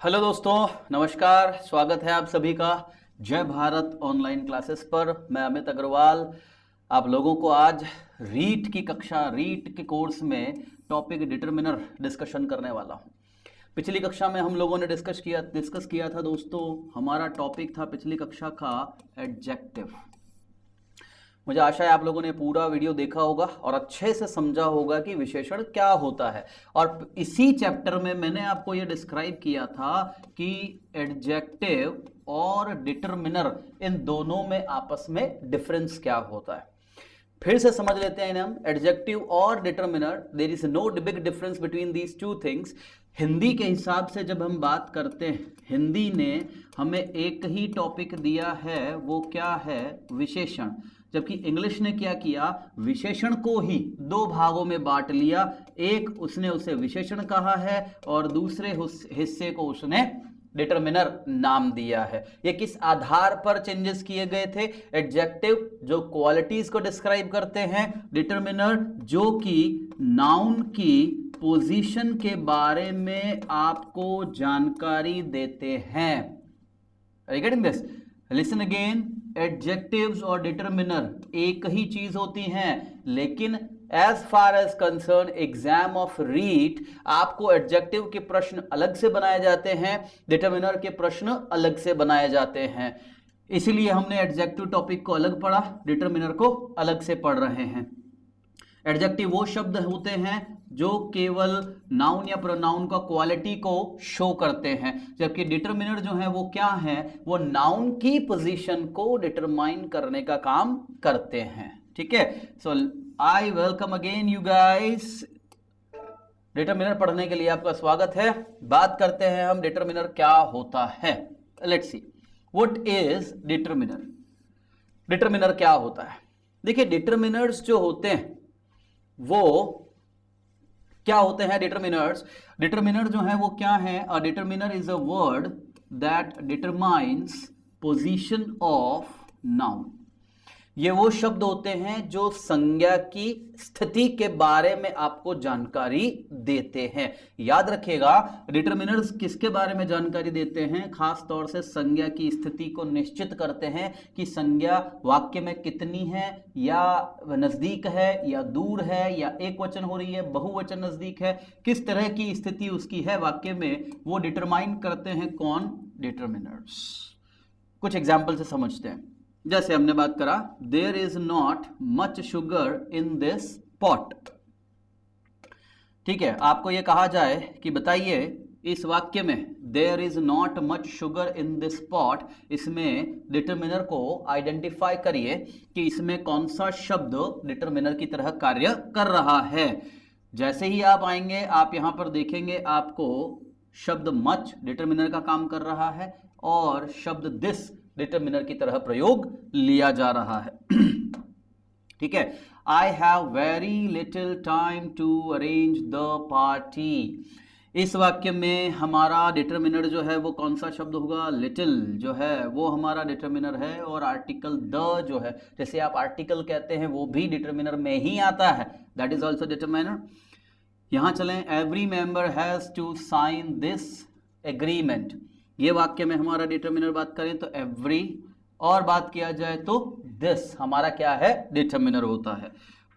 Hello दोस्तों, नमस्कार। स्वागत है आप सभी का जय भारत ऑनलाइन क्लासेस पर। मैं अमित अग्रवाल आप लोगों को आज रीट के कोर्स में टॉपिक डिटरमिनर डिस्कशन करने वाला हूं। पिछली कक्षा में हम लोगों ने डिस्कस किया था दोस्तों। हमारा टॉपिक था पिछली कक्षा का एडजेक्टिव। मुझे आशा है आप लोगों ने पूरा वीडियो देखा होगा और अच्छे से समझा होगा कि विशेषण क्या होता है। और इसी चैप्टर में मैंने आपको ये डिस्क्राइब किया था कि एडजेक्टिव और डिटरमिनर इन दोनों में आपस में डिफरेंस क्या होता है। फिर से समझ लेते हैं हम एडजेक्टिव और determiner. There is no big difference between these two things. Hindi के हिसाब से जब हम बात करते हैं, हिंदी ने हमें एक ही टॉपिक दिया है, वो क्या है? विशेषण। जबकि इंग्लिश ने क्या किया? विशेषण को ही दो भागों में बांट लिया। एक उसने उसे विशेषण कहा है और दूसरे हिस्से को उसने डिटरमिनर नाम दिया है। ये किस आधार पर चेंजेस किए गए थे? एडजेक्टिव जो क्वालिटीज को डिस्क्राइब करते हैं, डिटरमिनर जो कि नाउन की पोजीशन के बारे में आपको जानकारी देते हैं। Are you getting this? Listen again. Adjectives और डिटरमिनर एक ही चीज होती हैं, लेकिन as far as concern exam of REET आपको एडजेक्टिव के प्रश्न अलग से बनाए जाते हैं, डिटरमिनर के प्रश्न अलग से बनाए जाते हैं। इसीलिए हमने एडजेक्टिव टॉपिक को अलग पढ़ा, डिटरमिनर को अलग से पढ़ रहे हैं। एडजेक्टिव वो शब्द होते हैं जो केवल नाउन या प्रोनाउन का क्वालिटी को शो करते हैं, जबकि डिटरमिनर जो है वो क्या है? वो नाउन की पोजीशन को डिटरमाइन करने का काम करते हैं। ठीक है, so I welcome again you guys. Determiner पढ़ने के लिए आपका स्वागत है। बात करते हैं हम डिटरमिनर क्या होता है। Let's see what is determiner. Determiner क्या होता है? देखिए, डिटरमिनर्स जो होते हैं वो क्या होते हैं? डिटरमिनर जो है वो क्या है? A determiner is a word that determines position of noun. ये वो शब्द होते हैं जो संज्ञा की स्थिति के बारे में आपको जानकारी देते हैं। याद रखिएगा, डिटरमिनर्स किसके बारे में जानकारी देते हैं? खास तौर से संज्ञा की स्थिति को निश्चित करते हैं कि संज्ञा वाक्य में कितनी है, या नजदीक है या दूर है, या एक वचन हो रही है, बहुवचन नजदीक है, किस तरह की स्थिति उसकी है वाक्य में, वो डिटरमाइन करते हैं। कौन? डिटरमिनर्स। कुछ एग्जाम्पल से समझते हैं। जैसे हमने बात करा, there is not much sugar in this pot. ठीक है, आपको यह कहा जाए कि बताइए इस वाक्य में there is not much sugar in this pot, इसमें डिटरमिनर को आइडेंटिफाई करिए कि इसमें कौन सा शब्द डिटरमिनर की तरह कार्य कर रहा है। जैसे ही आप आएंगे, आप यहां पर देखेंगे आपको शब्द मच डिटरमिनर का काम कर रहा है और शब्द दिस डिटरमिनर की तरह प्रयोग लिया जा रहा है। ठीक है, I have very little time to arrange the party. इस वाक्य में हमारा डिटरमिनर जो है वो कौन सा शब्द होगा? लिटिल जो है वो हमारा डिटरमिनर है। और आर्टिकल द जो है, जैसे आप आर्टिकल कहते हैं, वो भी डिटरमिनर में ही आता है, दैट इज ऑल्सो डिटरमिनर। यहां चलें, every member has to sign this agreement. ये वाक्य में हमारा डिटरमिनर बात करें तो एवरी, और बात किया जाए तो दिस हमारा क्या है? डिटरमिनर होता है।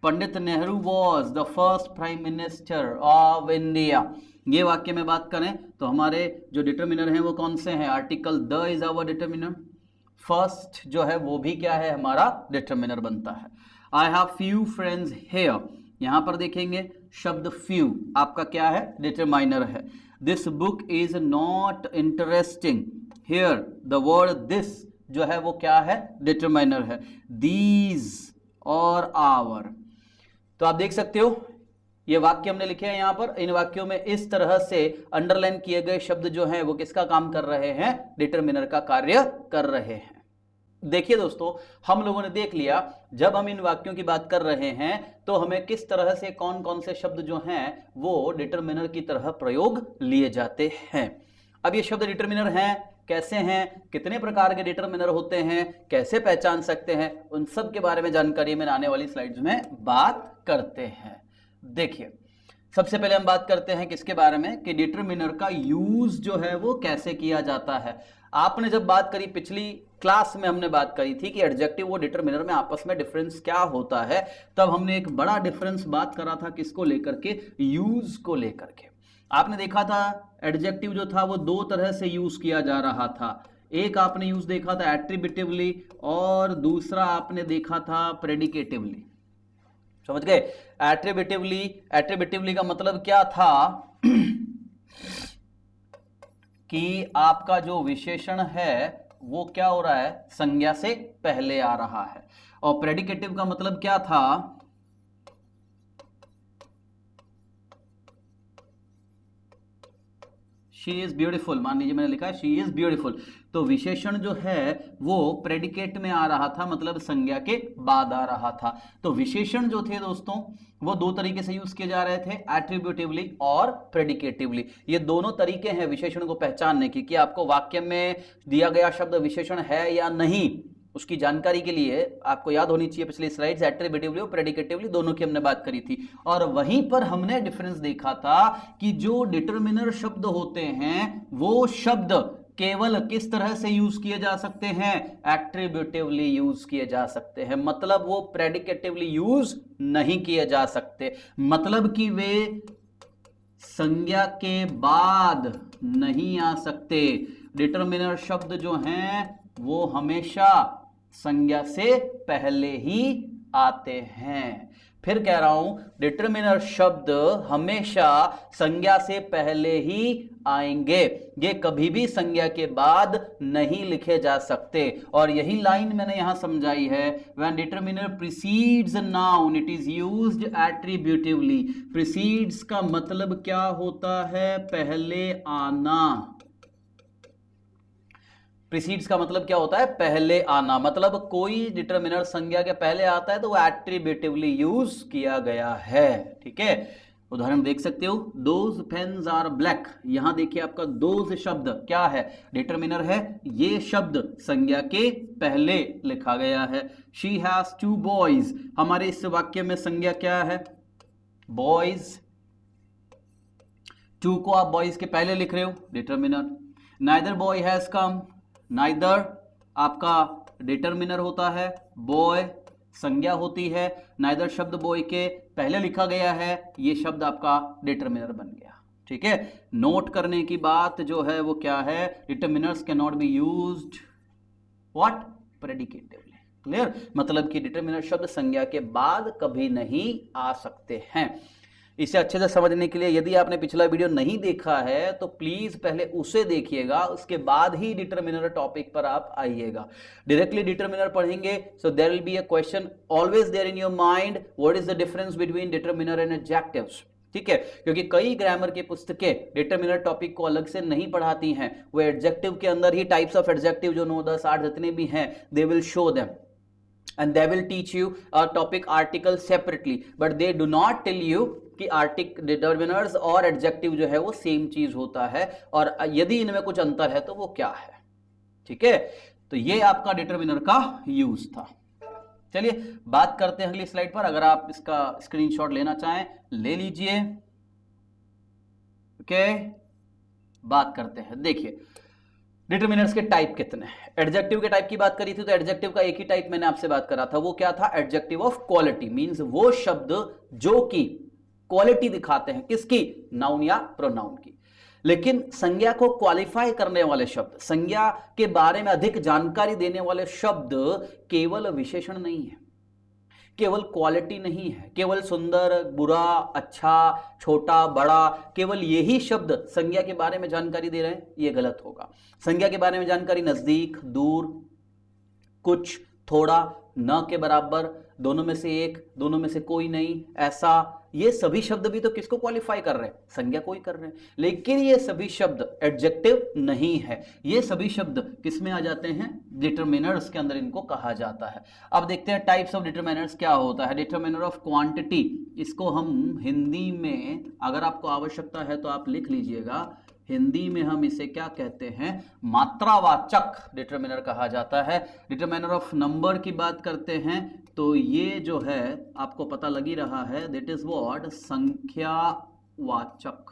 Pandit Nehru was the first prime minister of India. ये वाक्य में बात करें तो हमारे जो डिटरमिनर हैं वो कौन से हैं? Article the is our determiner. First जो है वो भी क्या है? हमारा डिटरमिनर बनता है। I have few friends here. यहां पर देखेंगे शब्द फ्यू आपका क्या है? डिटरमाइनर है। This book is not interesting. Here the word this जो है वो क्या है? डिटरमाइनर है। दीज और आवर। तो आप देख सकते हो ये वाक्य हमने लिखे हैं यहां पर। इन वाक्यों में इस तरह से अंडरलाइन किए गए शब्द जो हैं वो किसका काम कर रहे हैं? डिटरमिनर का कार्य कर रहे हैं। देखिए दोस्तों, हम लोगों ने देख लिया जब हम इन वाक्यों की बात कर रहे हैं तो हमें किस तरह से कौन कौन से शब्द जो हैं वो डिटरमिनर की तरह प्रयोग लिए जाते हैं। अब ये शब्द डिटरमिनर हैं, कैसे हैं, कितने प्रकार के डिटरमिनर होते हैं, कैसे पहचान सकते हैं, उन सब के बारे में जानकारी मैंने आने वाली स्लाइड्स में बात करते हैं। देखिए, सबसे पहले हम बात करते हैं किसके बारे में कि डिटरमिनर का यूज जो है वो कैसे किया जाता है। आपने जब बात करी पिछली क्लास में हमने बात करी थी कि एडजेक्टिव और डिटरमिनर में आपस में डिफरेंस क्या होता है, तब हमने एक बड़ा डिफरेंस बात करा था किसको लेकर के, यूज को लेकर के। आपने देखा था एडजेक्टिव जो था वो दो तरह से यूज किया जा रहा था। एक आपने यूज देखा था एट्रीब्यूटिवली और दूसरा आपने देखा था प्रेडिकेटिवली। समझ गए? एट्रीब्यूटिवली का मतलब क्या था कि आपका जो विशेषण है वो क्या हो रहा है, संज्ञा से पहले आ रहा है। और प्रेडिकेटिव का मतलब क्या था, शी इज ब्यूटीफुल। मान लीजिए मैंने लिखा है शी इज ब्यूटीफुल, तो विशेषण जो है वो प्रेडिकेट में आ रहा था, मतलब संज्ञा के बाद आ रहा था। तो विशेषण जो थे दोस्तों वो दो तरीके से यूज किए जा रहे थे, एट्रीब्यूटिवली और प्रेडिकेटिवली। ये दोनों तरीके हैं विशेषण को पहचानने की, कि आपको वाक्य में दिया गया शब्द विशेषण है या नहीं, उसकी जानकारी के लिए आपको याद होनी चाहिए पिछली स्लाइड्स, एट्रीब्यूटिवली और प्रेडिकेटिवली दोनों की हमने बात करी थी। और वहीं पर हमने डिफरेंस देखा था कि जो डिटरमिनर शब्द होते हैं वो शब्द केवल किस तरह से यूज किए जा सकते हैं, एट्रीब्यूटिवली यूज किए जा सकते हैं। मतलब वो प्रेडिकेटिवली यूज नहीं किए जा सकते, मतलब कि वे संज्ञा के बाद नहीं आ सकते। डिटरमिनर शब्द जो हैं वो हमेशा संज्ञा से पहले ही आते हैं। फिर कह रहा हूं, डिटरमिनर शब्द हमेशा संज्ञा से पहले ही आएंगे, ये कभी भी संज्ञा के बाद नहीं लिखे जा सकते। और यही लाइन मैंने यहां समझाई है, when determiner precedes noun it is used attributively. Precedes का मतलब क्या होता है, पहले आना। प्रीसीड्स का मतलब क्या होता है, पहले आना। मतलब कोई डिटरमिनर संज्ञा के पहले आता है तो वो एट्रीब्यूटिवली यूज किया गया है। ठीक है, उदाहरण देख सकते हो, दोज पेन्स आर ब्लैक। यहां देखिए आपका दोज शब्द क्या है, डिटरमिनर है, ये शब्द संज्ञा के पहले लिखा गया है। शी हैज टू बॉयज, हमारे इस वाक्य में संज्ञा क्या है, बॉयज। टू को आप बॉयज के पहले लिख रहे हो, determiner. Neither boy has come, neither आपका डिटरमिनर होता है, बॉय संज्ञा होती है। नाइदर शब्द बॉय के पहले लिखा गया है, ये शब्द आपका डिटरमिनर बन गया। ठीक है, नोट करने की बात जो है वो क्या है, determiners can not be used what, predicatively. Clear, मतलब कि डिटरमिनर शब्द संज्ञा के बाद कभी नहीं आ सकते हैं। इसे अच्छे से समझने के लिए यदि आपने पिछला वीडियो नहीं देखा है तो प्लीज पहले उसे देखिएगा, उसके बाद ही डिटरमिनर टॉपिक पर आप आइएगा। डायरेक्टली डिटरमिनर पढ़ेंगे so there will be a question always there in your mind, what is the difference between determiner and adjectives. ठीक है, क्योंकि कई ग्रामर की पुस्तकें डिटरमिनर टॉपिक को अलग से नहीं पढ़ाती हैं, वो एडजेक्टिव के अंदर ही टाइप्स ऑफ एडजेक्टिव जो 9, 10, 8 जितने भी हैं they will show them and they will teach you a topic article separately, but they do not tell you कि आर्टिक डिटरमिनर्स और एडजेक्टिव जो है वो सेम चीज होता है, और यदि इनमें कुछ अंतर है तो वो क्या है। ठीक है, तो ये आपका डिटरमिनर का यूज था। चलिए बात करते हैं अगली स्लाइड पर, अगर आप इसका स्क्रीनशॉट लेना चाहें ले लीजिए। ओके, बात करते हैं। देखिए डिटरमिनर्स के टाइप कितने हैं। एडजेक्टिव के टाइप की बात करी थी तो एडजेक्टिव का एक ही टाइप मैंने आपसे बात करा था, वो क्या था, एडजेक्टिव ऑफ क्वालिटी। मींस वो शब्द जो कि क्वालिटी दिखाते हैं, किसकी, नाउन या प्रोनाउन की। लेकिन संज्ञा को क्वालिफाई करने वाले शब्द, संज्ञा के बारे में अधिक जानकारी देने वाले शब्द केवल विशेषण नहीं है, केवल क्वालिटी नहीं है, केवल सुंदर, बुरा, अच्छा, छोटा, बड़ा, केवल यही शब्द संज्ञा के बारे में जानकारी दे रहे हैं, ये गलत होगा। संज्ञा के बारे में जानकारी नजदीक, दूर, कुछ, थोड़ा, न के बराबर, दोनों में से एक, दोनों में से कोई नहीं, ऐसा, ये सभी शब्द भी तो किसको क्वालिफाई कर रहे हैं, संज्ञा को ही कर रहे हैं। लेकिन ये सभी शब्द एडजेक्टिव नहीं है, ये सभी शब्द किस में आ जाते हैं, डिटरमिनर्स के अंदर इनको कहा जाता है। अब देखते हैं टाइप्स ऑफ डिटरमिनर्स क्या होता है। डिटरमिनर ऑफ क्वांटिटी, इसको हम हिंदी में अगर आपको आवश्यकता है तो आप लिख लीजिएगा, हिंदी में हम इसे क्या कहते हैं, मात्रावाचक डिटरमिनर कहा जाता है। डिटरमिनर ऑफ नंबर की बात करते हैं तो ये जो है आपको पता लग ही रहा है, दैट इज व्हाट, संख्या वाचक,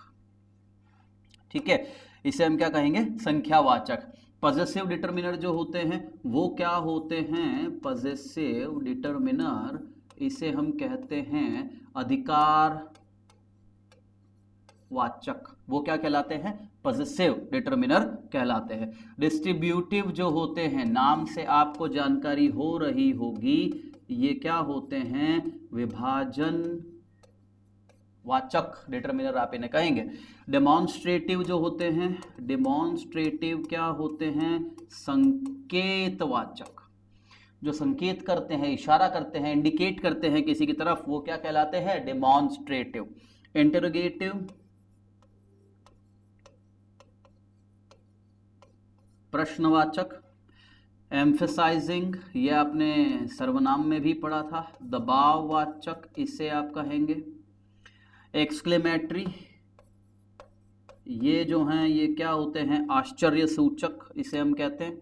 ठीक है, इसे हम क्या कहेंगे, संख्यावाचक। पजेसिव डिटर्मिनर जो होते हैं वो क्या होते हैं, पजेसिव डिटर्मिनर इसे हम कहते हैं अधिकार वाचक, वो क्या कहलाते हैं, पजेसिव डिटर्मिनर कहलाते हैं। डिस्ट्रीब्यूटिव जो होते हैं, नाम से आपको जानकारी हो रही होगी, ये क्या होते हैं, विभाजन वाचक डिटर्मिनर आप इन्हें कहेंगे। डेमोन्स्ट्रेटिव जो होते हैं, डेमोन्स्ट्रेटिव क्या होते हैं, संकेतवाचक, जो संकेत करते हैं, इशारा करते हैं, इंडिकेट करते हैं किसी की तरफ, वो क्या कहलाते हैं, डेमोन्स्ट्रेटिव। इंटरोगेटिव प्रश्नवाचक। एम्फेसाइजिंग, ये आपने सर्वनाम में भी पढ़ा था, दबाववाचक इसे आप कहेंगे। एक्सक्लेमेटरी, ये जो हैं ये क्या होते हैं, आश्चर्य सूचक इसे हम कहते हैं।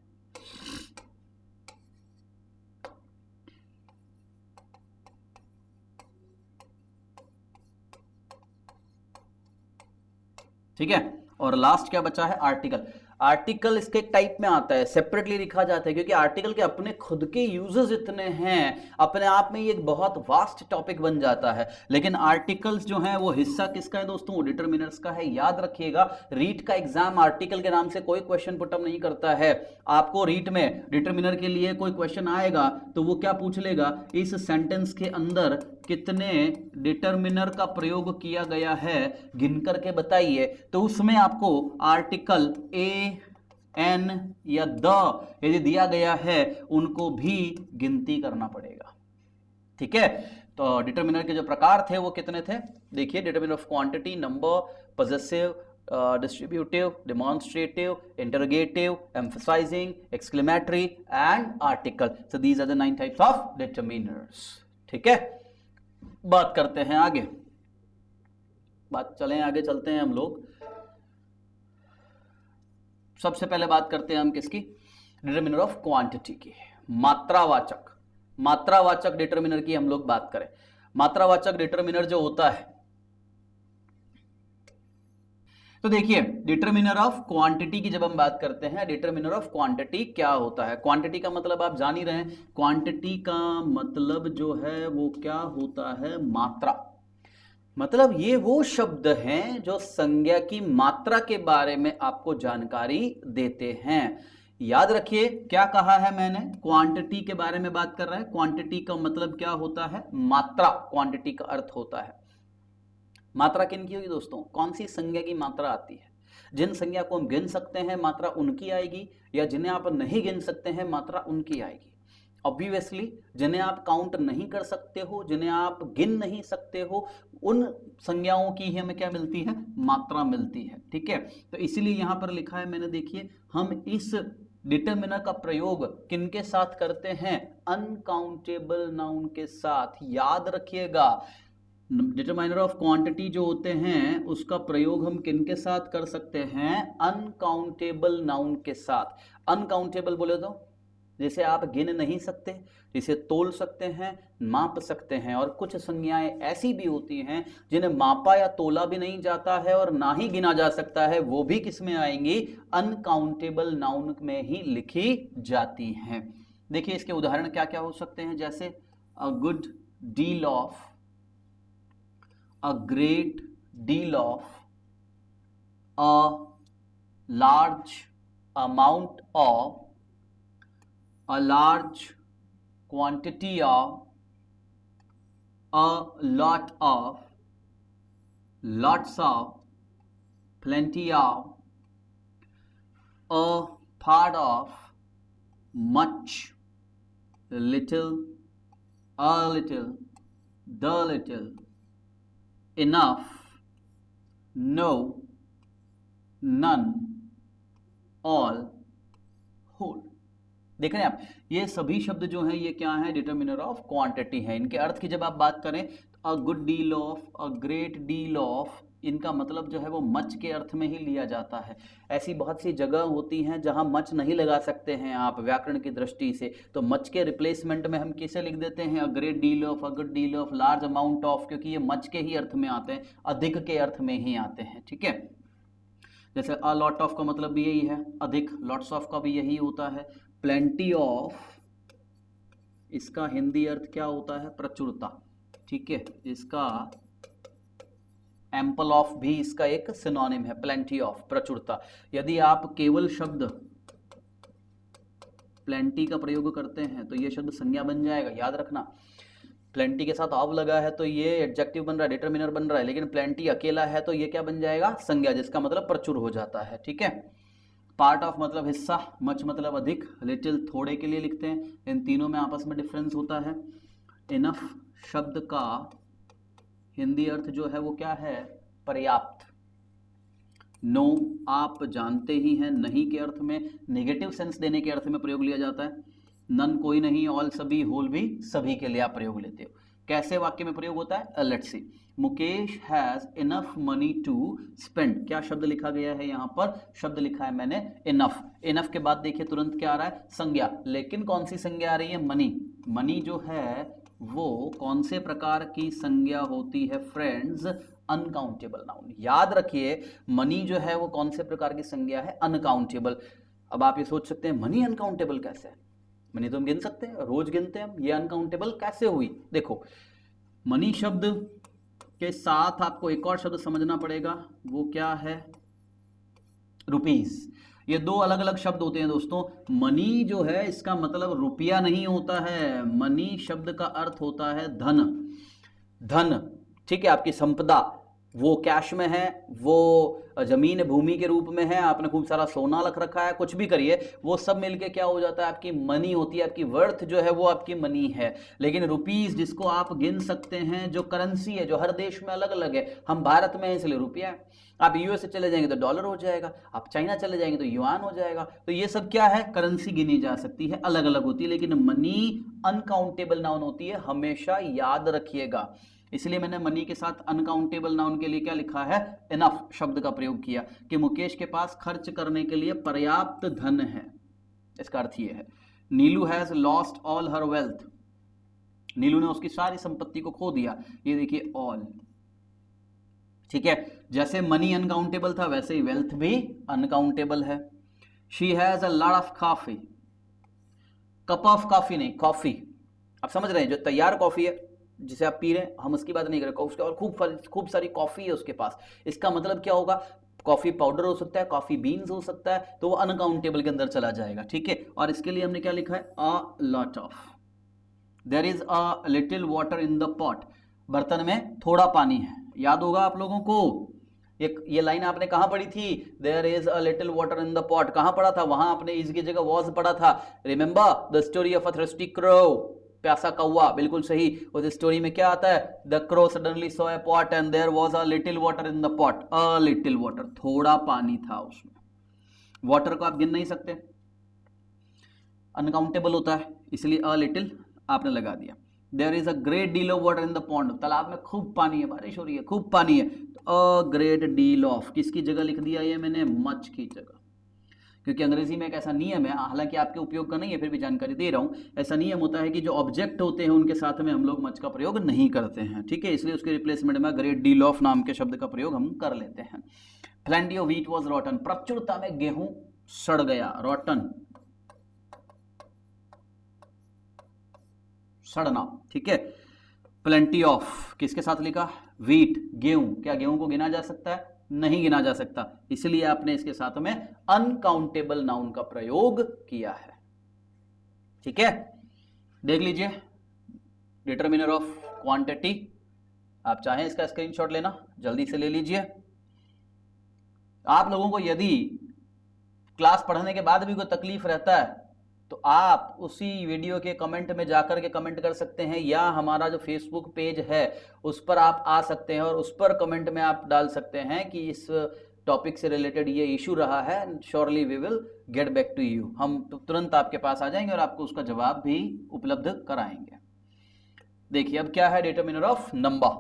ठीक है, और लास्ट क्या बचा है, आर्टिकल। आर्टिकल इसके टाइप में आता है, सेपरेटली लिखा जाता है, क्योंकि आर्टिकल के अपने खुद के यूजेस इतने हैं, अपने आप में ये एक बहुत वास्ट टॉपिक बन जाता है। लेकिन आर्टिकल्स जो हैं वो हिस्सा किसका है दोस्तों, वो डिटरमिनर्स का है। याद रखिएगा, रीट का एग्जाम आर्टिकल के नाम से कोई क्वेश्चन पुटअप नहीं करता है। आपको रीट में डिटरमिनर के लिए कोई क्वेश्चन आएगा तो वो क्या पूछ लेगा, इस सेंटेंस के अंदर कितने डिटरमिनर का प्रयोग किया गया है गिन करके बताइए। तो उसमें आपको आर्टिकल ए, एन या द यदि दिया गया है उनको भी गिनती करना पड़ेगा। ठीक है, तो डिटरमिनर के जो प्रकार थे वो कितने थे, देखिए, determiner of quantity, number, possessive, distributive, demonstrative, interrogative, emphasizing, exclamatory and article. So these are the 9 types of determiners. ठीक है, बात करते हैं आगे, आगे चलते हैं हम लोग। सबसे पहले बात करते हैं हम किसकी, डिटरमिनर ऑफ क्वांटिटी की, मात्रावाचक। मात्रावाचक डिटरमिनर की हम लोग बात करें। मात्रावाचक डिटरमिनर जो होता है, तो देखिए, डिटरमिनर ऑफ क्वांटिटी की जब हम बात करते हैं, डिटरमिनर ऑफ क्वांटिटी क्या होता है। क्वांटिटी का मतलब आप जान ही रहे हैं, क्वांटिटी का मतलब जो है वो क्या होता है, मात्रा। मतलब ये वो शब्द हैं जो संज्ञा की मात्रा के बारे में आपको जानकारी देते हैं। याद रखिए क्या कहा है मैंने, क्वांटिटी के बारे में बात कर रहा है। क्वांटिटी का मतलब क्या होता है, मात्रा, क्वांटिटी का अर्थ होता है। मात्रा किन की होगी दोस्तों, कौन सी संज्ञा की मात्रा आती है। जिन संज्ञा को हम गिन सकते हैं मात्रा उनकी आएगी, या जिन्हें आप नहीं गिन सकते हैं मात्रा उनकी आएगी। ऑब्वियसली जिन्हें आप काउंट नहीं कर सकते हो, जिन्हें आप गिन नहीं सकते हो, उन संज्ञाओं की ही हमें क्या मिलती है, मात्रा मिलती है। ठीक है, तो इसीलिए यहां पर लिखा है मैंने, देखिए, हम इस डिटरमिनर का प्रयोग किनके साथ करते हैं, अनकाउंटेबल नाउन के साथ। याद रखिएगा, डिटरमाइनर ऑफ क्वांटिटी जो होते हैं उसका प्रयोग हम किनके साथ कर सकते हैं, अनकाउंटेबल नाउन के साथ। अनकाउंटेबल बोले तो जैसे आप गिन नहीं सकते, जिसे तोल सकते हैं, माप सकते हैं, और कुछ संज्ञाएं ऐसी भी होती हैं जिन्हें मापा या तोला भी नहीं जाता है और ना ही गिना जा सकता है, वो भी किस में आएंगी, अनकाउंटेबल नाउन में ही लिखी जाती हैं। देखिए इसके उदाहरण क्या क्या हो सकते हैं, जैसे a good deal of, a great deal of, a large amount of, a large quantity of, a lot of, lots of, plenty of, a part of, much, little, a little, the little, enough, no, none, all, whole। देख रहे हैं आप, ये सभी शब्द जो हैं ये क्या है, डिटरमिनर ऑफ क्वांटिटी है। इनके अर्थ की जब आप बात करें, a good deal of, a great deal of, इनका मतलब जो है वो मच के अर्थ में ही लिया जाता है। ऐसी बहुत सी जगह होती हैं जहां मच नहीं लगा सकते हैं आप व्याकरण की दृष्टि से, तो मच के रिप्लेसमेंट में हम किसे लिख देते हैं, अ great deal of, a good deal of, large amount of, क्योंकि ये मच के ही अर्थ में आते हैं, अधिक के अर्थ में ही आते हैं। ठीक है, जैसे अ लॉट ऑफ का मतलब भी यही है अधिक, लॉट्स ऑफ का भी यही होता है। प्लेंटी ऑफ, इसका हिंदी अर्थ क्या होता है, प्रचुरता। ठीक है, इसका एम्पल ऑफ भी इसका एक सिनोनिम है, प्लेंटी ऑफ, प्रचुरता। यदि आप केवल शब्द प्लेंटी का प्रयोग करते हैं तो ये शब्द संज्ञा बन जाएगा, याद रखना। प्लेंटी के साथ ऑफ लगा है तो ये एडजेक्टिव बन रहा है, डिटरमिनर बन रहा है, लेकिन प्लेंटी अकेला है तो ये क्या बन जाएगा, संज्ञा, जिसका मतलब प्रचुर हो जाता है। ठीक है, पार्ट ऑफ मतलब हिस्सा, मच मतलब अधिक, लिटिल थोड़े के लिए लिखते हैं। इन तीनों में आपस में डिफरेंस होता है। इनफ शब्द का हिंदी अर्थ जो है वो क्या है, पर्याप्त। नो आप जानते ही हैं, नहीं के अर्थ में, नेगेटिव सेंस देने के अर्थ में प्रयोग लिया जाता है। नन कोई नहीं, ऑल सभी, होल भी सभी के लिए आप प्रयोग लेते हो। कैसे वाक्य में प्रयोग होता है, let's see. Mukesh has enough money to spend, क्या शब्द लिखा गया है यहाँ पर, शब्द लिखा है मैंने इनफ। इनफ के बाद देखिए तुरंत क्या आ रहा है, संज्ञा, लेकिन कौन सी संज्ञा आ रही है, मनी। मनी जो है वो कौन से प्रकार की संज्ञा होती है फ्रेंड्स, अनकाउंटेबल नाउन। याद रखिए मनी जो है वो कौन से प्रकार की संज्ञा है, अनकाउंटेबल। अब आप ये सोच सकते हैं मनी अनकाउंटेबल कैसे है, मनी तो हम गिन सकते हैं, रोज गिनते हैं हम, ये अनकाउंटेबल कैसे हुई। देखो मनी शब्द के साथ आपको एक और शब्द समझना पड़ेगा, वो क्या है, रुपीज। ये दो अलग अलग शब्द होते हैं दोस्तों। मनी जो है इसका मतलब रुपया नहीं होता है, मनी शब्द का अर्थ होता है धन, धन। ठीक है, आपकी संपदा, वो कैश में है, वो जमीन भूमि के रूप में है, आपने खूब सारा सोना रख रखा है, कुछ भी करिए, वो सब मिलके क्या हो जाता है, आपकी मनी होती है, आपकी वर्थ जो है वो आपकी मनी है। लेकिन रुपीस जिसको आप गिन सकते हैं, जो करेंसी है, जो हर देश में अलग अलग है, हम भारत में है इसलिए रुपया है, आप यूएसए चले जाएंगे तो डॉलर हो जाएगा, आप चाइना चले जाएंगे तो युआन हो जाएगा। तो ये सब क्या है, करेंसी गिनी जा सकती है, अलग अलग होती है, लेकिन मनी अनकाउंटेबल नाउन होती है, हमेशा याद रखिएगा। इसलिए मैंने मनी के साथ अनकाउंटेबल नाउन के लिए क्या लिखा है, इनफ शब्द का प्रयोग किया कि मुकेश के पास खर्च करने के लिए पर्याप्त धन है। इसका अर्थ ये है। Neelu has lost all her wealth, Neelu ने उसकी सारी संपत्ति को खो दिया, ये देखिए ऑल। ठीक है, जैसे मनी अनकाउंटेबल था वैसे ही वेल्थ भी अनकाउंटेबल है। She has a lot of coffee, cup of coffee नहीं, कॉफी, आप समझ रहे हैं, जो तैयार कॉफी है जिसे आप पी रहे हैं, हम उसकी बात नहीं कर रहे, उसके और खूब सारी कॉफी है उसके पास। इसका मतलब क्या होगा, कॉफी पाउडर हो सकता है, कॉफी बीन्स हो सकता है, तो वो अनकाउंटेबल के अंदर चला जाएगा। ठीक है, और इसके लिए हमने क्या लिखा है, a lot of. There is a little water in the pot, बर्तन में थोड़ा पानी है, याद होगा आप लोगों को। ये लाइन आपने कहां पढ़ी थी, there is a little water in the pot, कहां पढ़ा था, वहां आपने इज की जगह वॉज पढ़ा था। Remember the story of a thirsty crow, प्यासा कौवा, बिल्कुल सही। उस स्टोरी में क्या आता है, the crow suddenly saw a pot and there was a little water in the pot, a little water, थोड़ा पानी था उसमें। वाटर को आप गिन नहीं सकते, अनकाउंटेबल होता है, इसलिए अ लिटिल आपने लगा दिया। There is a great deal of water in the pond, तालाब में खूब पानी है, बारिश हो रही है, खूब पानी है, तो अ ग्रेट डील ऑफ, किसकी जगह लिख दिया ये मैंने, मच की जगह। क्योंकि अंग्रेजी में एक ऐसा नियम है, हालांकि आपके उपयोग का नहीं है, फिर भी जानकारी दे रहा हूं, ऐसा नियम होता है कि जो ऑब्जेक्ट होते हैं उनके साथ में हम लोग मच का प्रयोग नहीं करते हैं। ठीक है, इसलिए उसके रिप्लेसमेंट में ग्रेट डील ऑफ नाम के शब्द का प्रयोग हम कर लेते हैं। प्लेंटी ऑफ व्हीट वाज रॉटन, प्रचुरता में गेहूं सड़ गया, रॉटन सड़ना। ठीक है, प्लेंटी ऑफ किसके साथ लिखा, व्हीट, गेहूं, क्या गेहूं को गिना जा सकता है, नहीं गिना जा सकता, इसलिए आपने इसके साथ में अनकाउंटेबल नाउन का प्रयोग किया है। ठीक है, देख लीजिए डिटरमिनर ऑफ क्वांटिटी, आप चाहें इसका स्क्रीनशॉट लेना, जल्दी से ले लीजिए। आप लोगों को यदि क्लास पढ़ने के बाद भी कोई तकलीफ रहता है तो आप उसी वीडियो के कमेंट में जाकर के कमेंट कर सकते हैं, या हमारा जो फेसबुक पेज है उस पर आप आ सकते हैं और उस पर कमेंट में आप डाल सकते हैं कि इस टॉपिक से रिलेटेड ये इशू रहा है, surely we will get back to you, हम तुरंत आपके पास आ जाएंगे और आपको उसका जवाब भी उपलब्ध कराएंगे। देखिए अब क्या है determiner of number,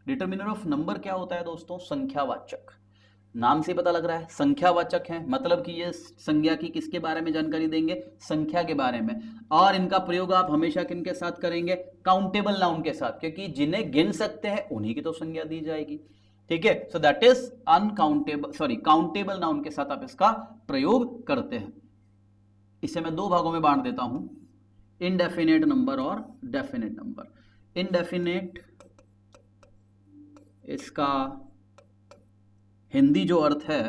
determiner of number क्या होता है दोस्तों? संख्यावाचक। नाम से पता लग रहा है संख्यावाचक है, मतलब कि ये संज्ञा की किसके बारे में जानकारी देंगे? संख्या के बारे में। और इनका प्रयोग आप हमेशा किनके साथ करेंगे? काउंटेबल नाउन के साथ, क्योंकि जिन्हें गिन सकते हैं उन्हीं की तो संज्ञा दी जाएगी। ठीक है, so that is uncountable countable noun के साथ आप इसका प्रयोग करते हैं। इसे मैं दो भागों में बांट देता हूं, इनडेफिनेट नंबर और डेफिनेट नंबर। इनडेफिनेट, इसका हिंदी जो अर्थ है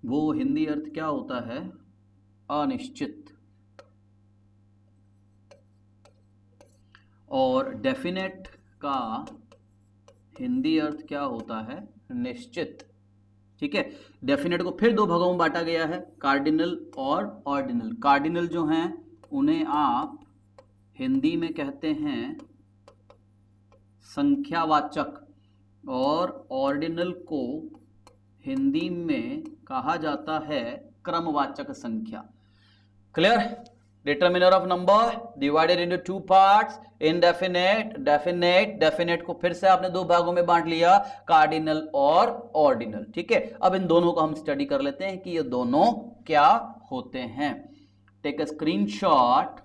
वो हिंदी अर्थ क्या होता है? अनिश्चित। और डेफिनेट का हिंदी अर्थ क्या होता है? निश्चित। ठीक है, डेफिनेट को फिर दो भागों में बांटा गया है, कार्डिनल और ऑर्डिनल। कार्डिनल जो हैं उन्हें आप हिंदी में कहते हैं संख्यावाचक, और ऑर्डिनल को हिंदी में कहा जाता है क्रमवाचक संख्या। Clear? Determiner of number divided into two parts, indefinite, definite. Definite को फिर से आपने दो भागों में बांट लिया, कार्डिनल और ऑर्डिनल। ठीक है, अब इन दोनों को हम स्टडी कर लेते हैं कि ये दोनों क्या होते हैं। Take a screenshot.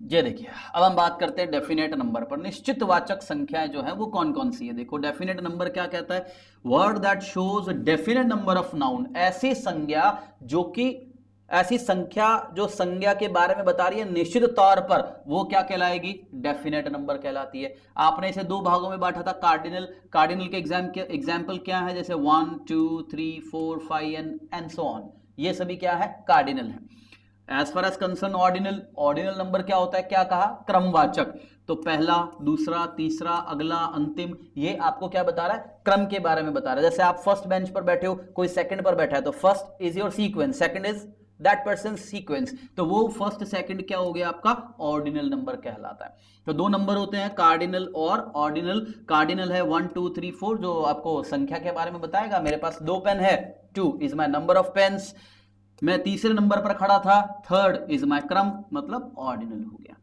ये देखिए, अब हम बात करते हैं डेफिनेट नंबर पर। निश्चित वाचक संख्याएं जो है वो कौन कौन सी है? देखो, डेफिनेट नंबर क्या कहता है? Word that shows definite number of noun. ऐसी संज्ञा जो कि ऐसी संख्या जो संज्ञा के बारे में बता रही है निश्चित तौर पर, वो क्या कहलाएगी? डेफिनेट नंबर कहलाती है। आपने इसे दो भागों में बांटा था, कार्डिनल। कार्डिनल के एग्जाम्पल क्या है? जैसे 1 2 3 4 5 एंड सो ऑन, ये सभी क्या है? कार्डिनल है। As far as concern ordinal, ordinal number क्या होता है? क्या कहा? क्रमवाचक। तो पहला, दूसरा, तीसरा, अगला, अंतिम, ये आपको क्या बता रहा है? क्रम के बारे में बता रहा है। जैसे आप फर्स्ट बेंच पर बैठे हो, कोई सेकंड पर बैठा है, तो first is your sequence, second is that person sequence, तो वो फर्स्ट सेकंड क्या हो गया आपका? ऑर्डिनल नंबर कहलाता है। तो दो नंबर होते हैं, कार्डिनल और ऑर्डिनल। कार्डिनल है 1 2 3 4, जो आपको संख्या के बारे में बताएगा। मेरे पास दो पेन है, 2 is my number of pens. मैं तीसरे नंबर पर खड़ा था, थर्ड इज माई क्रम, मतलब ऑर्डिनल हो गया।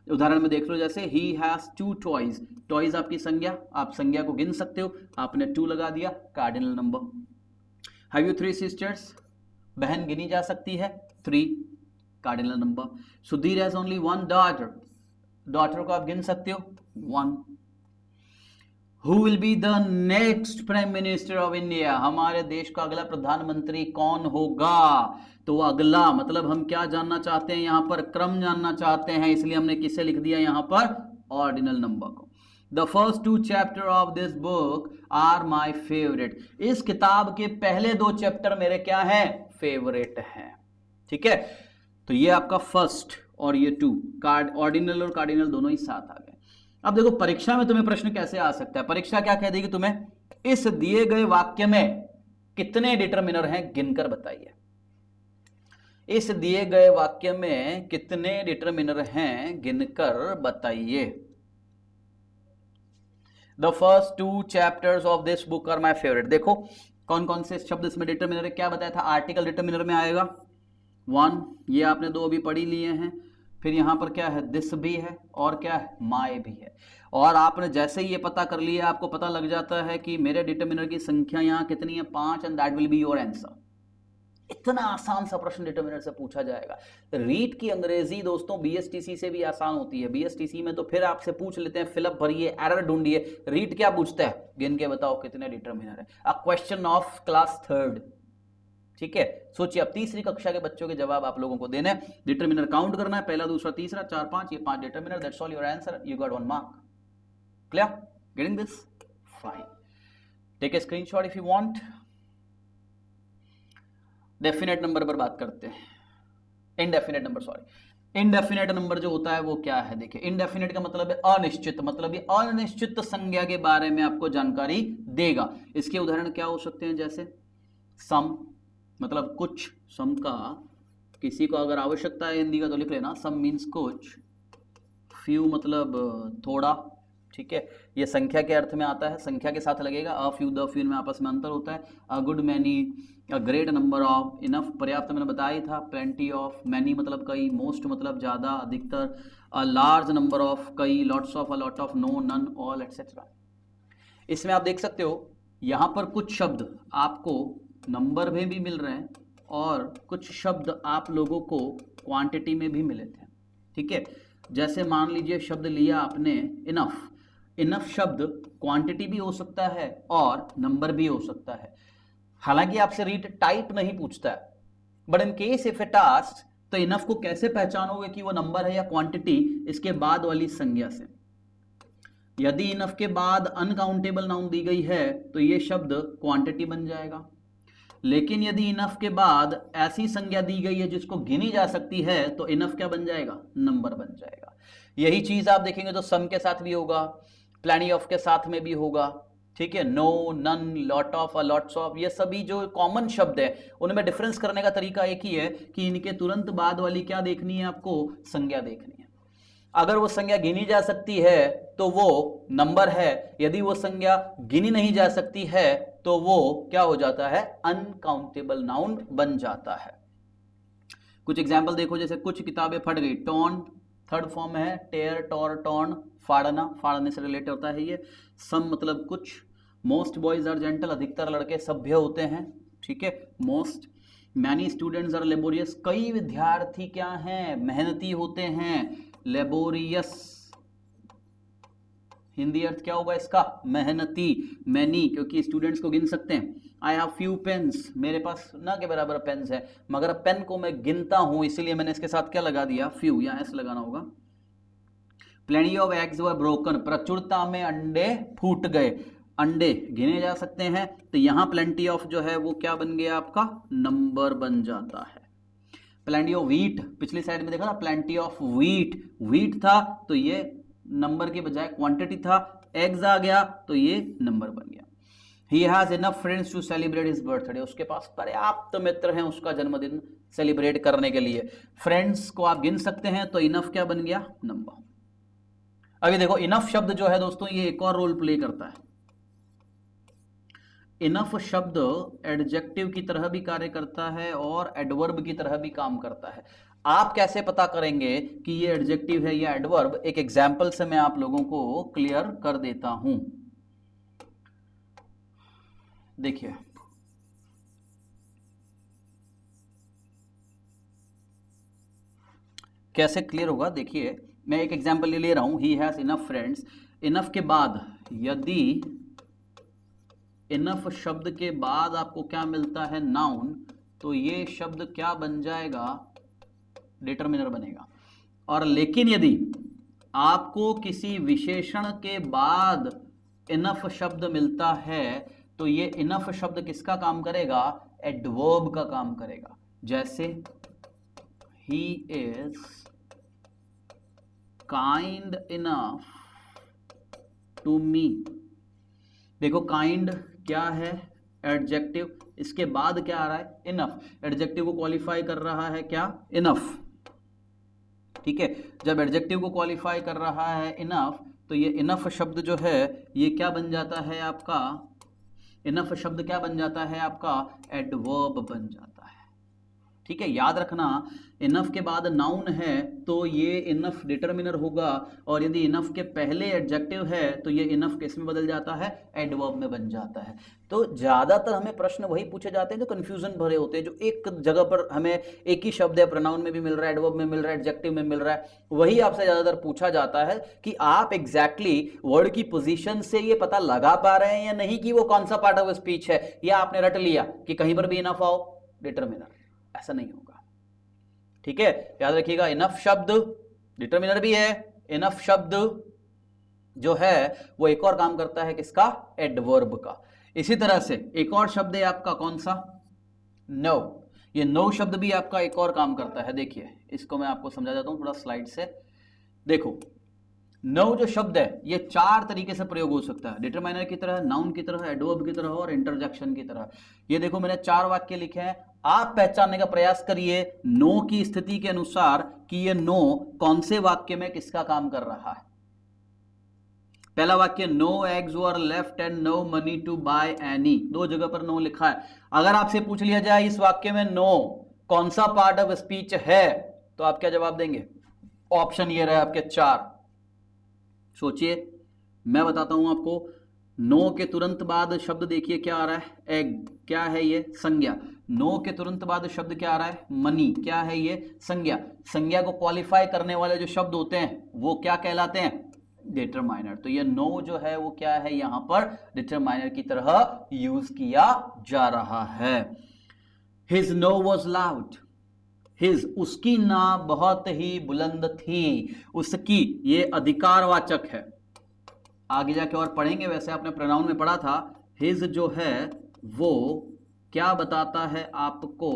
उदाहरण में देख लो, जैसे ही हैज 2 टॉयज। टॉयज आपकी संज्ञा, आप संज्ञा को गिन सकते हो, आपने 2 लगा दिया, cardinal number. Have you 3 sisters? बहन गिनी जा सकती है, 3, cardinal number. Sudhir has only 1 daughter. Daughter को आप गिन सकते हो, 1। Who will be the next prime minister of India? हमारे देश का अगला प्रधानमंत्री कौन होगा? तो अगला मतलब हम क्या जानना चाहते हैं यहाँ पर? क्रम जानना चाहते हैं, इसलिए हमने किसे लिख दिया यहाँ पर? ऑर्डिनल नंबर को। The first 2 chapter of this book are my favorite. इस किताब के पहले 2 चैप्टर मेरे क्या हैं? फेवरेट हैं। ठीक है, तो ये आपका फर्स्ट और ये 2, ऑर्डिनल और कार्डिनल दोनों ही साथ आ गए। अब देखो, परीक्षा में तुम्हें प्रश्न कैसे आ सकता है? परीक्षा क्या कह देगी तुम्हें? इस दिए गए वाक्य में कितने डिटरमिनर हैं, गिनकर बताइए। इस दिए गए वाक्य में कितने डिटरमिनर हैं, गिनकर बताइए। The first 2 chapters of this book are my favourite. देखो कौन कौन से शब्द इसमें डिटरमिनर है, क्या बताया था? आर्टिकल डिटरमिनर में आएगा 1, ये आपने 2 अभी पढ़ी लिए हैं। फिर यहाँ पर क्या है? दिस भी है, और क्या है? माय भी है। और आपने जैसे ही ये पता कर लिया, आपको पता लग जाता है कि मेरे डिटरमिनर की संख्या यहाँ कितनी है? 5, and that will be your answer. इतना आसान सा प्रश्न डिटरमिनर से पूछा जाएगा। रीट की अंग्रेजी दोस्तों बीएसटीसी से भी आसान होती है। बीएसटीसी में तो फिर आपसे पूछ लेते हैं फिलअप भरिए, एरर ढूंढिए। रीट क्या पूछता है? गिन के बताओ कितने डिटरमिनर है। A question of class 3rd। ठीक है, सोचिए, अब तीसरी कक्षा के बच्चों के जवाब आप लोगों को देने, डिटरमिनर काउंट करना है, पहला, दूसरा, तीसरा, 4 5, ये 5 determiner. That's all your answer, you got 1 mark. Clear? Getting this? Fine. Take a screenshot if you want. Definite number पर बात करते हैं। Indefinite number, sorry, indefinite number जो होता है वो क्या है? देखिए, इनडेफिनेट का मतलब है अनिश्चित, मतलब ये अनिश्चित संज्ञा के बारे में आपको जानकारी देगा। इसके उदाहरण क्या हो सकते हैं? जैसे सम, मतलब कुछ, सम का किसी को अगर आवश्यकता है हिंदी का तो लिख लेना, सम मीन्स कुछ, फ्यू मतलब थोड़ा। ठीक है, ये संख्या के अर्थ में आता है, संख्या के साथ लगेगा। अ फ्यू, द फ्यू में आपस में अंतर होता है। A good many, a great number of, enough पर्याप्त मैंने बताया ही था, प्लेंटी ऑफ, मैनी मतलब कई, मोस्ट मतलब ज़्यादा, अधिकतर, अ लार्ज नंबर ऑफ कई, lots of, a lot of, no, none, all etcetera. इसमें आप देख सकते हो यहाँ पर कुछ शब्द आपको नंबर में भी मिल रहे हैं और कुछ शब्द आप लोगों को क्वांटिटी में भी मिले थे, ठीक है। जैसे मान लीजिए शब्द लिया आपने इनफ, इनफ शब्द क्वांटिटी भी हो सकता है और नंबर भी हो सकता है। हालांकि आपसे रीड टाइप नहीं पूछता है, but in case if it asks तो इनफ को कैसे पहचानोगे कि वो नंबर है या क्वांटिटी, इसके बाद वाली संज्ञा से। यदि इनफ के बाद अनकाउंटेबल नाउन दी गई है तो ये शब्द क्वांटिटी बन जाएगा, लेकिन यदि इनफ के बाद ऐसी संज्ञा दी गई है जिसको गिनी जा सकती है तो इनफ क्या बन जाएगा, नंबर बन जाएगा। यही चीज आप देखेंगे तो सम के साथ भी होगा, प्लेनी ऑफ के साथ में भी होगा, ठीक है। No, none, lot of, a lots of, ये सभी जो कॉमन शब्द है उनमें डिफरेंस करने का तरीका एक ही है कि इनके तुरंत बाद वाली क्या देखनी है, आपको संज्ञा देखनी है। अगर वो संज्ञा गिनी जा सकती है तो वो नंबर है, यदि वो संज्ञा गिनी नहीं जा सकती है तो वो क्या हो जाता है, अनकाउंटेबल नाउन बन जाता है। कुछ एग्जाम्पल देखो, जैसे कुछ किताबें फट गई, टॉन थर्ड फॉर्म है, टेयर, टॉर, टॉर्न, फाड़ना, फाड़ने से रिलेटेड होता है ये। सम मतलब कुछ, मोस्ट बॉयज आर जेंटल, अधिकतर लड़के सभ्य होते हैं, ठीक है, most. Many students are laborious, कई विद्यार्थी क्या हैं, मेहनती होते हैं, लेबोरियस हिंदी अर्थ क्या होगा इसका, मेहनती, मैनी क्योंकि स्टूडेंट्स को गिन सकते हैं। आई हैव फ्यू पेन्स, मेरे पास ना के बराबर पेन्स है, मगर पेन को मैं गिनता हूं इसलिए मैंने इसके साथ क्या लगा दिया, फ्यू, या एस लगाना होगा। Plenty of eggs were broken, प्रचुरता में अंडे फूट गए, अंडे गिने जा सकते हैं, तो यहां प्लेंटी ऑफ जो है वो क्या बन गया, आपका नंबर बन जाता है। प्लेंटी ऑफ व्हीट, पिछली साइड में देखा ना, प्लेंटी ऑफ व्हीट, व्हीट था तो ये नंबर के बजाय क्वांटिटी था, एग्स आ गया तो ये नंबर बन गया। He has enough friends to celebrate his birthday, उसके पास पर्याप्त मित्र हैं उसका जन्मदिन सेलिब्रेट करने के लिए। फ्रेंड्स को आप गिन सकते हैं तो इनफ क्या बन गया, नंबर। अभी देखो इनफ शब्द जो है दोस्तों ये एक और रोल प्ले करता है। इनफ शब्द एडजेक्टिव की तरह भी कार्य करता है और एडवर्ब की तरह भी काम करता है। आप कैसे पता करेंगे कि ये एडजेक्टिव है या एडवर्ब, एक एग्जाम्पल से मैं आप लोगों को क्लियर कर देता हूं। देखिए कैसे क्लियर होगा, देखिए मैं एक एग्जाम्पल ले रहा हूं, ही हैज इनफ फ्रेंड्स। इनफ के बाद, यदि इनफ शब्द के बाद आपको क्या मिलता है, नाउन, तो ये शब्द क्या बन जाएगा, डिटर्मिनर बनेगा। और लेकिन यदि आपको किसी विशेषण के बाद इनफ शब्द मिलता है तो ये इनफ शब्द किसका काम करेगा, एडवर्ब का काम करेगा। जैसे he is kind enough to me, देखो काइंड क्या है, एडजेक्टिव, इसके बाद क्या आ रहा है, इनफ, एडजेक्टिव को क्वालिफाई कर रहा है क्या, इनफ, ठीक है। जब एडजेक्टिव को क्वालिफाई कर रहा है इनफ तो ये इनफ शब्द जो है ये क्या बन जाता है आपका, इनफ शब्द क्या बन जाता है आपका, एडवर्ब बन जाता है, ठीक है। याद रखना इनफ के बाद नाउन है तो ये इनफ डिटर्मिनर होगा, और यदि इनफ के पहले एडजेक्टिव है तो ये इनफ किस में बदल जाता है, एडवर्ब में बन जाता है। तो ज्यादातर हमें प्रश्न वही पूछे जाते हैं जो कंफ्यूजन भरे होते हैं, जो एक जगह पर हमें एक ही शब्द है, प्रोनाउन में भी मिल रहा है, एडवर्ब में मिल रहा है, एडजेक्टिव में मिल रहा है, वही आपसे ज्यादातर पूछा जाता है कि आप एग्जैक्टली वर्ड की पोजीशन से ये पता लगा पा रहे हैं या नहीं कि वो कौन सा पार्ट ऑफ स्पीच है, या आपने रट लिया कि कहीं पर भी इनफ आओ डिटर्मिनर, ऐसा नहीं होगा, ठीक है। याद रखिएगा इनफ शब्द डिटर्मिनर भी है, इनफ शब्द जो है वो एक और काम करता है किसका, एडवर्ब का। इसी तरह से एक और शब्द है आपका कौन सा, नो, ये नो शब्द भी आपका एक और काम करता है। देखिए इसको मैं आपको समझा देता हूं थोड़ा स्लाइड से, देखो नो जो शब्द है ये चार तरीके से प्रयोग हो सकता है, डिटरमाइनर की तरह, नाउन की तरह, एडवर्ब की तरह और इंटरजेक्शन की तरह। ये देखो मैंने चार वाक्य लिखे हैं, आप पहचानने का प्रयास करिए नो की स्थिति के अनुसार कि ये नो कौन से वाक्य में किसका काम कर रहा है। पहला वाक्य, no eggs were left and no money to buy any, दो जगह पर नो लिखा है। अगर आपसे पूछ लिया जाए इस वाक्य में नो कौन सा पार्ट ऑफ स्पीच है, तो आप क्या जवाब देंगे? ऑप्शन ये रहे आपके 4। सोचिए, मैं बताता हूं आपको। नो के तुरंत बाद शब्द देखिए क्या आ रहा है, एग, क्या है ये? संज्ञा। नो के तुरंत बाद शब्द क्या आ रहा है? मनी, क्या है ये? संज्ञा। संज्ञा को क्वालिफाई करने वाले जो शब्द होते हैं वो क्या कहलाते हैं? डिटरमाइनर। तो ये नो जो है वो क्या है? यहां पर डिटरमाइनर की तरह यूज किया जा रहा है। His no was loud, his, उसकी ना बहुत ही बुलंद थी, उसकी ये अधिकारवाचक है, आगे जाके और पढ़ेंगे, वैसे आपने प्रोनाउन में पढ़ा था। हिज जो है वो क्या बताता है? आपको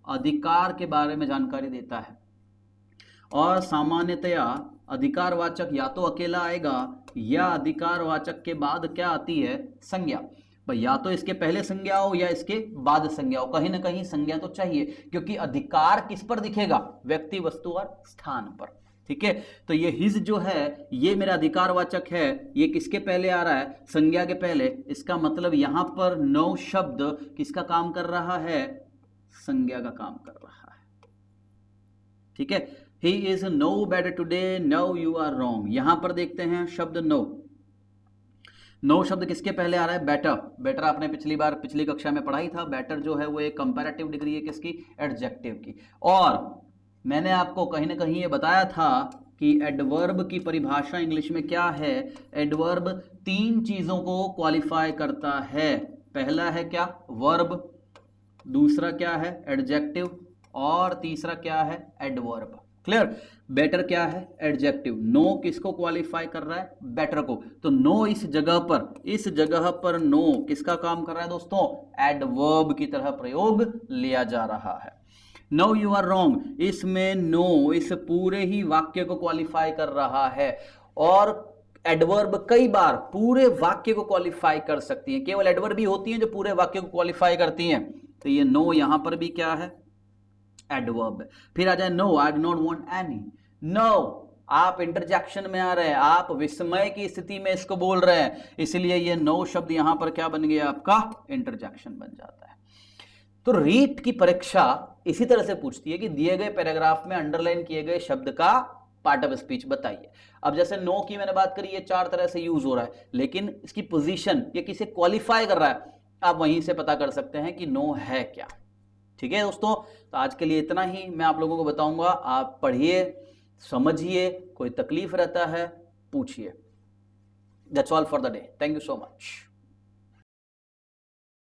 अधिकार के बारे में जानकारी देता है, और सामान्यतया अधिकारवाचक या तो अकेला आएगा या अधिकारवाचक के बाद क्या आती है? संज्ञा। भाई या तो इसके पहले संज्ञा हो या इसके बाद संज्ञा हो, कहीं ना कहीं संज्ञा तो चाहिए, क्योंकि अधिकार किस पर दिखेगा? व्यक्ति, वस्तु और स्थान पर। ठीक है, तो ये हिज जो है ये मेरा अधिकारवाचक है, ये किसके पहले आ रहा है? संज्ञा के पहले। इसका मतलब यहां पर नो शब्द किसका काम कर रहा है? संज्ञा का काम कर रहा है। ठीक है, he is no better today, no you are wrong. यहां पर देखते हैं शब्द नो, नो शब्द किसके पहले आ रहा है? बेटर। बेटर आपने पिछली कक्षा में पढ़ाई था, बेटर जो है वो एक कंपैरेटिव डिग्री है किसकी? एडजेक्टिव की। और मैंने आपको कहीं ना कहीं ये बताया था कि एडवर्ब की परिभाषा इंग्लिश में क्या है? एडवर्ब 3 चीजों को क्वालिफाई करता है। पहला है क्या? वर्ब, दूसरा क्या है? एडजेक्टिव, और तीसरा क्या है? एडवर्ब। क्लियर? बेटर क्या है? एडजेक्टिव। नो किसको क्वालिफाई कर रहा है? बेटर को। तो नो इस जगह पर नो किसका काम कर रहा है दोस्तों? एडवर्ब की तरह प्रयोग लिया जा रहा है। नो यू आर रॉन्ग, इसमें नो इस पूरे ही वाक्य को क्वालिफाई कर रहा है, और एडवर्ब कई बार पूरे वाक्य को क्वालिफाई कर सकती है। केवल एडवर्ब भी होती हैं जो पूरे वाक्य को क्वालिफाई करती हैं। तो ये नो यहां पर भी क्या है? एडवर्ब। फिर आ जाए no, I do not want any. No, आप इंटरजेक्शन में आ रहे हैं, आप विस्मय की स्थिति में इसको बोल रहे हैं, इसलिए ये नो शब्द यहां पर क्या बन गया? आपका इंटरजेक्शन बन जाता है। तो रीट की परीक्षा इसी तरह से पूछती है कि दिए गए पैराग्राफ में अंडरलाइन किए गए शब्द का पार्ट ऑफ स्पीच बताइए। अब जैसे नो की मैंने बात करी, ये 4 तरह से यूज हो रहा है, लेकिन इसकी पोजीशन, ये किसे क्वालिफाई कर रहा है, आप वहीं से पता कर सकते हैं कि नो है क्या। ठीक है दोस्तों, तो आज के लिए इतना ही मैं आप लोगों को बताऊंगा। आप पढ़िए, समझिए, कोई तकलीफ रहता है पूछिए। That's all for the day. Thank you so much.